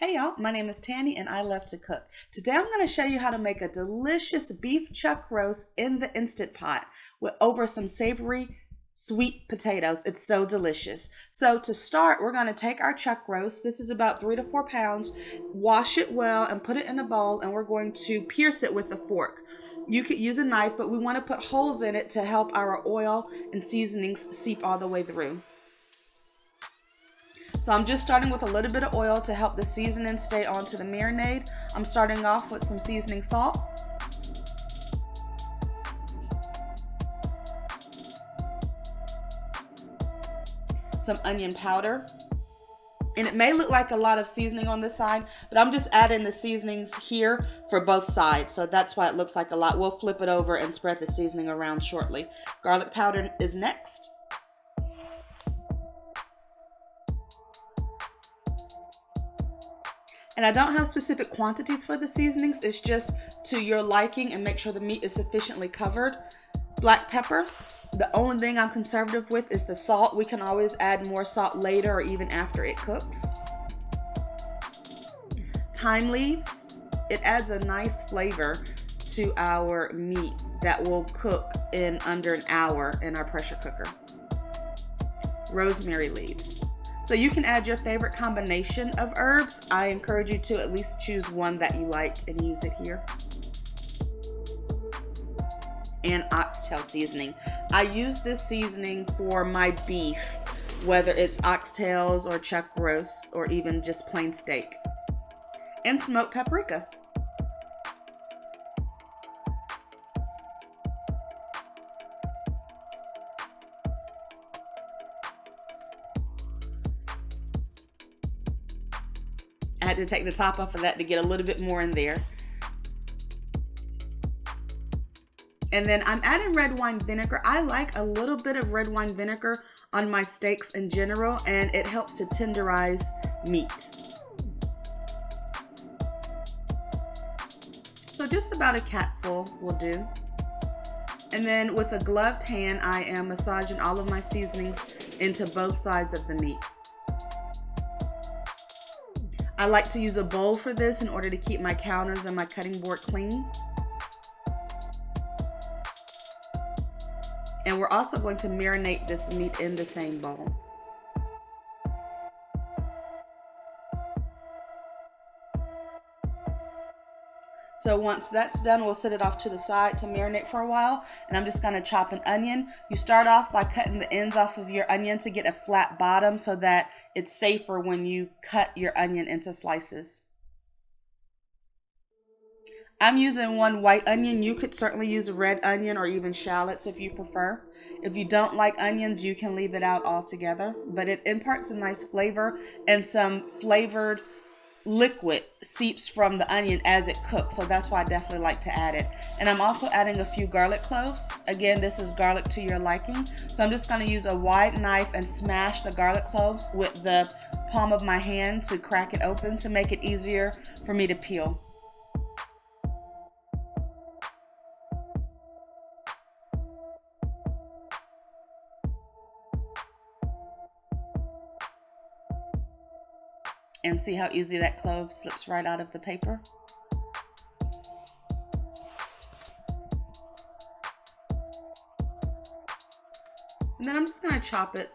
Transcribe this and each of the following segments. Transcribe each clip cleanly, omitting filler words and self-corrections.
Hey y'all, my name is Tanny and I love to cook. Today I'm going to show you how to make a delicious beef chuck roast in the Instant Pot with over some savory sweet potatoes. It's so delicious. So to start, we're going to take our chuck roast. This is about 3 to 4 pounds. Wash it well and put it in a bowl, and we're going to pierce it with a fork. You could use a knife, but we want to put holes in it to help our oil and seasonings seep all the way through. So I'm just starting with a little bit of oil to help the seasoning stay onto the marinade. I'm starting off with some seasoning salt. Some onion powder. And it may look like a lot of seasoning on this side, but I'm just adding the seasonings here for both sides. So that's why it looks like a lot. We'll flip it over and spread the seasoning around shortly. Garlic powder is next. And I don't have specific quantities for the seasonings. It's just to your liking and make sure the meat is sufficiently covered. Black pepper. The only thing I'm conservative with is the salt. We can always add more salt later or even after it cooks. Thyme leaves. It adds a nice flavor to our meat that will cook in under an hour in our pressure cooker. Rosemary leaves. So you can add your favorite combination of herbs. I encourage you to at least choose one that you like and use it here. And oxtail seasoning. I use this seasoning for my beef, whether it's oxtails or chuck roast or even just plain steak. And smoked paprika. I had to take the top off of that to get a little bit more in there. And then I'm adding red wine vinegar. I like a little bit of red wine vinegar on my steaks in general, and it helps to tenderize meat. So just about a capful will do. And then with a gloved hand, I am massaging all of my seasonings into both sides of the meat. I like to use a bowl for this in order to keep my counters and my cutting board clean. And we're also going to marinate this meat in the same bowl. So once that's done, we'll set it off to the side to marinate for a while. And I'm just going to chop an onion. You start off by cutting the ends off of your onion to get a flat bottom so that it's safer when you cut your onion into slices. I'm using one white onion. You could certainly use a red onion or even shallots if you prefer. If you don't like onions, you can leave it out altogether. But it imparts a nice flavor, and some flavored liquid seeps from the onion as it cooks, so that's why I definitely like to add it. And I'm also adding a few garlic cloves. Again, this is garlic to your liking, so I'm just going to use a wide knife and smash the garlic cloves with the palm of my hand to crack it open to make it easier for me to peel. And see how easy that clove slips right out of the paper? And then I'm just going to chop it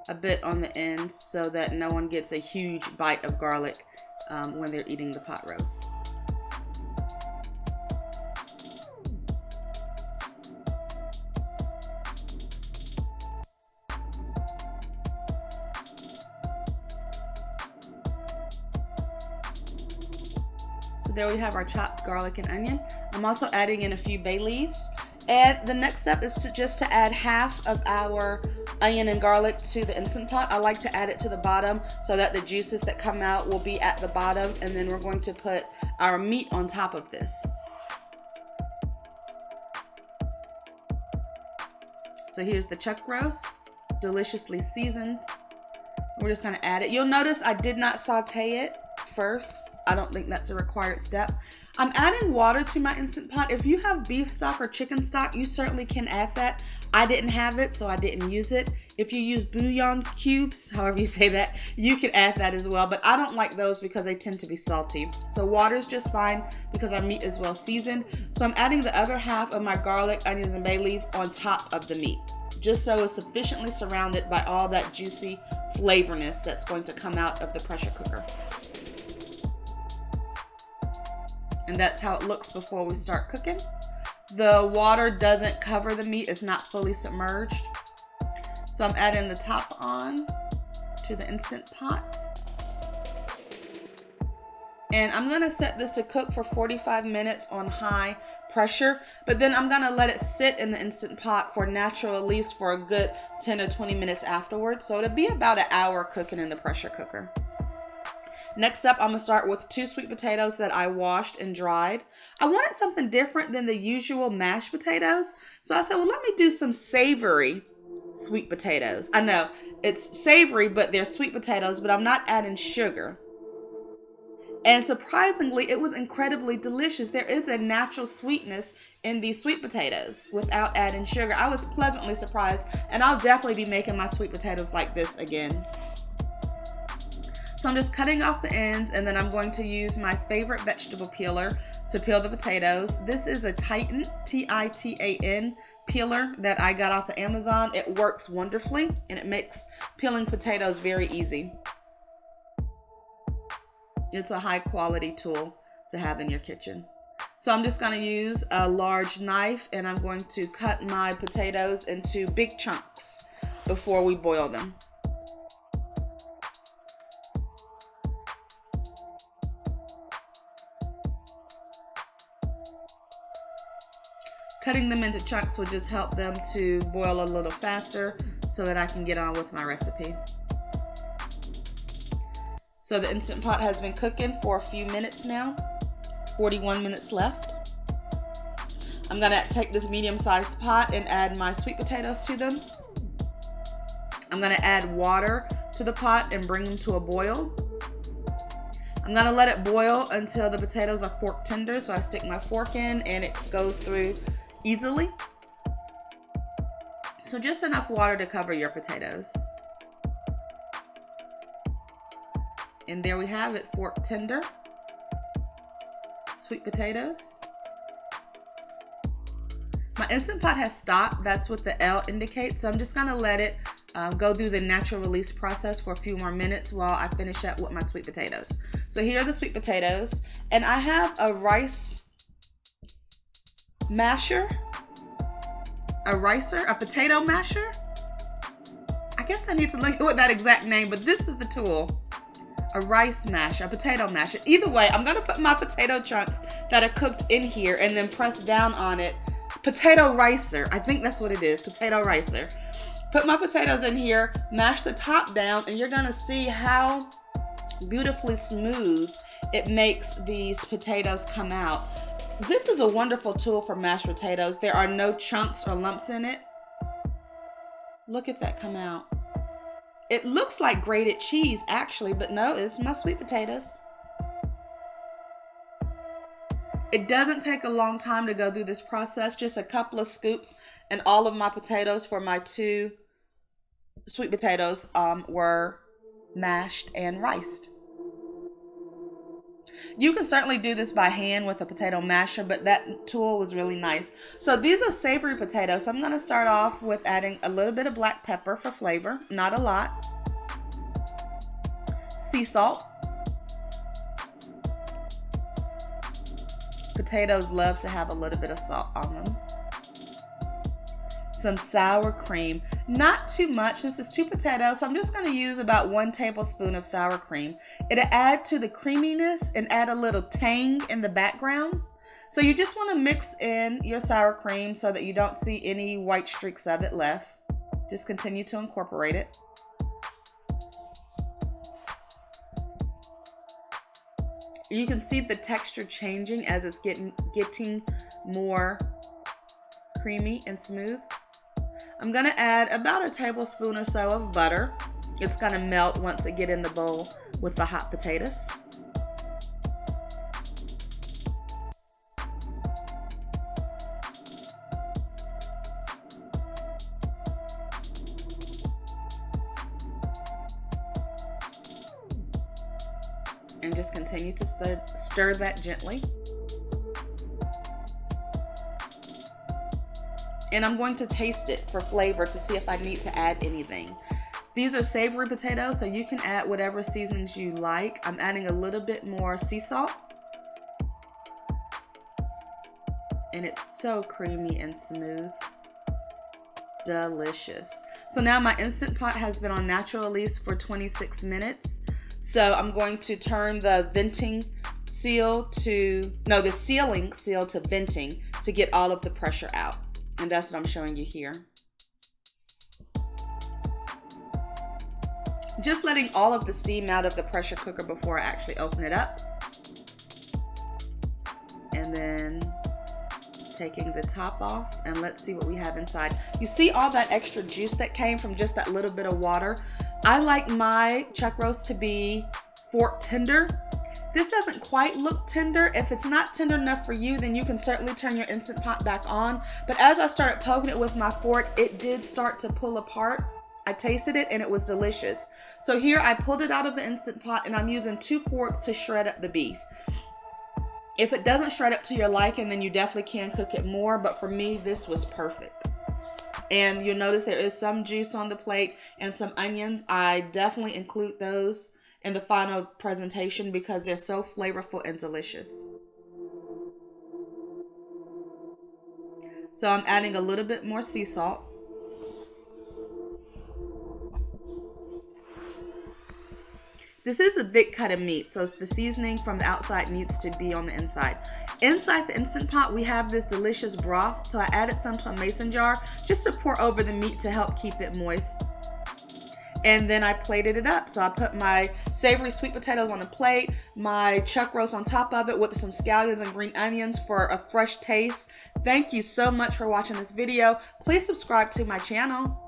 a bit on the ends so that no one gets a huge bite of garlic when they're eating the pot roast. So there we have our chopped garlic and onion. I'm also adding in a few bay leaves. And the next step is to add half of our onion and garlic to the Instant Pot. I like to add it to the bottom so that the juices that come out will be at the bottom, and then we're going to put our meat on top of this. So here's the chuck roast, deliciously seasoned. We're just going to add it. You'll notice I did not saute it first. I don't think that's a required step. I'm adding water to my Instant Pot. If you have beef stock or chicken stock, you certainly can add that. I didn't have it, so I didn't use it. If you use bouillon cubes, however you say that, you can add that as well. But I don't like those because they tend to be salty. So water is just fine because our meat is well seasoned. So I'm adding the other half of my garlic, onions, and bay leaf on top of the meat, just so it's sufficiently surrounded by all that juicy flavorness that's going to come out of the pressure cooker. And that's how it looks before we start cooking. The water doesn't cover the meat, it's not fully submerged. So I'm adding the top on to the Instant Pot. And I'm gonna set this to cook for 45 minutes on high pressure, but then I'm gonna let it sit in the Instant Pot for natural release for a good 10 or 20 minutes afterwards. So it'll be about an hour cooking in the pressure cooker. Next up, I'm gonna start with 2 sweet potatoes that I washed and dried. I wanted something different than the usual mashed potatoes, so I said, well, let me do some savory sweet potatoes. I know it's savory, but they're sweet potatoes, but I'm not adding sugar. And surprisingly, it was incredibly delicious. There is a natural sweetness in these sweet potatoes without adding sugar. I was pleasantly surprised, and I'll definitely be making my sweet potatoes like this again. So I'm just cutting off the ends, and then I'm going to use my favorite vegetable peeler to peel the potatoes. This is a Titan, Titan peeler that I got off the Amazon. It works wonderfully, and it makes peeling potatoes very easy. It's a high quality tool to have in your kitchen. So I'm just going to use a large knife, and I'm going to cut my potatoes into big chunks before we boil them. Cutting them into chunks will just help them to boil a little faster so that I can get on with my recipe. So the Instant Pot has been cooking for a few minutes now, 41 minutes left. I'm gonna take this medium-sized pot and add my sweet potatoes to them. I'm gonna add water to the pot and bring them to a boil. I'm gonna let it boil until the potatoes are fork tender, so I stick my fork in and it goes through easily. So just enough water to cover your potatoes. And there we have it, fork tender sweet potatoes. My Instant Pot has stopped. That's what the L indicates. So I'm just gonna let it go through the natural release process for a few more minutes while I finish up with my sweet potatoes. So here are the sweet potatoes, and I have a rice masher, a potato masher. I guess I need to look at what that exact name, but this is the tool. A rice masher, a potato masher. Either way, I'm gonna put my potato chunks that are cooked in here and then press down on it. Potato ricer, I think that's what it is, potato ricer. Put my potatoes in here, mash the top down, and you're gonna see how beautifully smooth it makes these potatoes come out. This is a wonderful tool for mashed potatoes. There are no chunks or lumps in it. Look at that come out. It looks like grated cheese actually, but no, it's my sweet potatoes. It doesn't take a long time to go through this process, just a couple of scoops, and all of my potatoes for my 2 sweet potatoes were mashed and riced. You can certainly do this by hand with a potato masher, but that tool was really nice. So these are savory potatoes. So I'm going to start off with adding a little bit of black pepper for flavor, not a lot. Sea salt. Potatoes love to have a little bit of salt on them. Some sour cream, not too much. This is 2 potatoes, so I'm just going to use about 1 tablespoon of sour cream. It'll add to the creaminess and add a little tang in the background. So you just want to mix in your sour cream so that you don't see any white streaks of it left. Just continue to incorporate it. You can see the texture changing as it's getting more creamy and smooth. I'm gonna add about a tablespoon or so of butter. It's gonna melt once it gets in the bowl with the hot potatoes. and just continue to stir that gently. And I'm going to taste it for flavor to see if I need to add anything. These are savory potatoes, so you can add whatever seasonings you like. I'm adding a little bit more sea salt. And it's so creamy and smooth. Delicious. So now my Instant Pot has been on natural release for 26 minutes. So I'm going to turn the sealing seal to venting to get all of the pressure out. And that's what I'm showing you here. Just letting all of the steam out of the pressure cooker before I actually open it up. And then taking the top off, and let's see what we have inside. You see all that extra juice that came from just that little bit of water? I like my chuck roast to be fork tender. This doesn't quite look tender. If it's not tender enough for you, then you can certainly turn your Instant Pot back on. But as I started poking it with my fork, it did start to pull apart. I tasted it and it was delicious. So here I pulled it out of the Instant Pot and I'm using 2 forks to shred up the beef. If it doesn't shred up to your liking, then you definitely can cook it more. But for me, this was perfect. And you'll notice there is some juice on the plate and some onions. I definitely include those in the final presentation because they're so flavorful and delicious. So I'm adding a little bit more sea salt. This is a big cut of meat, so the seasoning from the outside needs to be on the inside. Inside the Instant Pot, we have this delicious broth, so I added some to a mason jar just to pour over the meat to help keep it moist. And then I plated it up. So I put my savory sweet potatoes on the plate, my chuck roast on top of it with some scallions and green onions for a fresh taste. Thank you so much for watching this video. Please subscribe to my channel.